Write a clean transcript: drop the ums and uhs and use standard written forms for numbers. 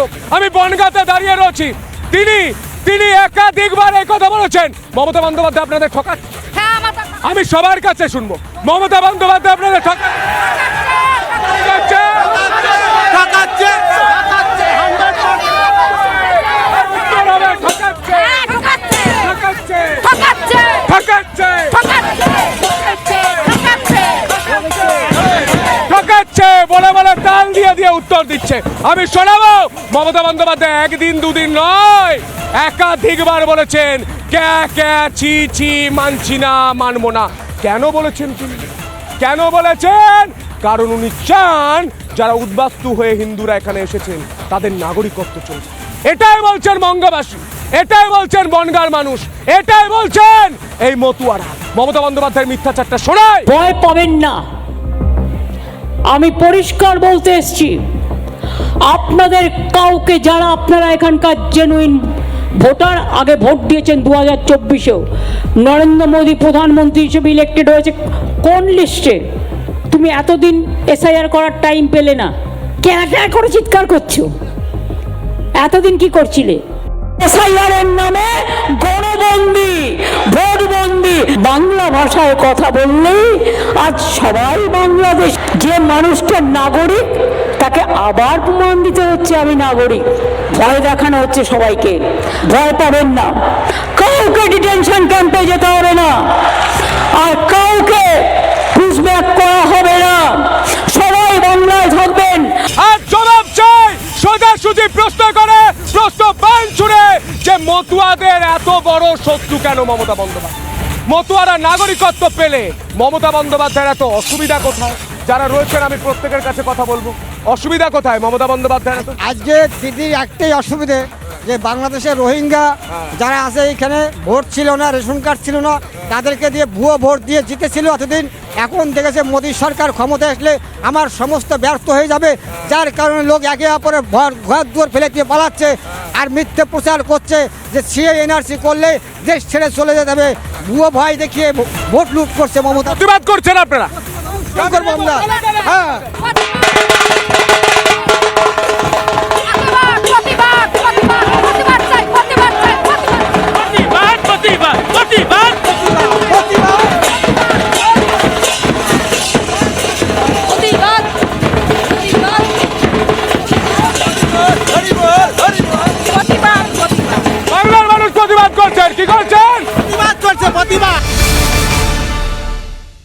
ভালোবাসো। আমি বনগাঁতে দাঁড়িয়ে রয়েছি, তিনি একাধিকবার এই কথা বলেছেন মমতা বন্দ্যোপাধ্যায় আপনাদের ঠকাচ্ছে। আমি সবার কাছে শুনবো, মমতা বন্দ্যোপাধ্যায় আপনাদের ঠকাচ্ছে। বলে বলে তাল দিয়ে দিয়ে উত্তর দিচ্ছে। আমি শোনাবো, মমতা বন্দ্যোপাধ্যায় একদিন দুদিন নয়, একাধিকবার বলেছেন ছি ছি, মানছি না, মানবো না। কেন বলেছেন তিনি? কেন বলেছেন? কারণ উনি চান যারা উদ্বাস্তু হয়ে হিন্দুরা এখানে এসেছেন তাদের নাগরিকত্ব চলবে। এটাই বলছেন বঙ্গবাসী, এটাই বলছেন বনগাঁর মানুষ, এটাই বলছেন এই মতুয়ারা। মমতা বন্দ্যোপাধ্যায়ের মিথ্যাচারটা শোনায়। ভয় পাবেন না, আমি পরিষ্কার বলতে এসছি, আপনাদের কাউকে, যারা আপনারা এখানকার জেনুইন ভোটার, আগে ভোট দিয়েছেন 2024-এও, নরেন্দ্র মোদী প্রধানমন্ত্রী হিসেবে ইলেক্টেড হয়েছে কোন লিস্টে? তুমি এতদিন এসআইআর করার টাইম পেলে না, কেন করে চিৎকার করছো? এতদিন কি করছিলে? এসআইআর এর নামে গণবন্দি, ভোটবন্দি। বাংলা ভাষায় কথা বললেই আজ সবাই বাংলাদেশ, যে মানুষটা নাগরিক তাকে আবার প্রমাণ দিতে হচ্ছে আমি নাগরিক। ভয় দেখানো হচ্ছে সবাইকে। ভয় পাবেন না, কাউকে ডিটেনশন ক্যাম্পে যেতে হবে না, আর কাউকে পুশব্যাক করা হবে না। সবাই বাংলায় থাকবেন। আর জবাব চাই, সোজাসুজি প্রশ্ন করে, প্রশ্ন বান ছুড়ে, যে মতুয়াদের এত বড় শত্রু কেন মমতা বন্দ্যোপাধ্যায়? মতুয়ারা নাগরিকত্ব পেলে মমতা বন্দ্যোপাধ্যায়ের এত অসুবিধা কোথায়? যারা রয়েছেন আমি প্রত্যেকের কাছে কথা বলবো, অসুবিধা কোথায় মমতা বন্দ্যোপাধ্যায়ের? আজকে দিদির একটাই অসুবিধে, যে বাংলাদেশের রোহিঙ্গা যারা আছে এখানে ভোট ছিল না, রেশন কার্ড ছিল না, তাদেরকে দিয়ে ভুয়ো ভোট দিয়ে জিতেছিল এতদিন। এখন দেখেছে মোদী সরকার ক্ষমতা আসলে আমার সমস্ত ব্যর্থ হয়ে যাবে, যার কারণে লোক একে অপরের ঘর দুয়ার ফেলে দিয়ে পালাচ্ছে আর মিথ্যে প্রচার করছে যে সিএ এনআরসি করলে দেশ ছেড়ে চলে যেতে হবে। ভুয়ো ভয় দেখিয়ে ভোট লুট করছে মমতা। প্রতিবাদ করছেন আপনারা? কি করবো আমরা? হ্যাঁ।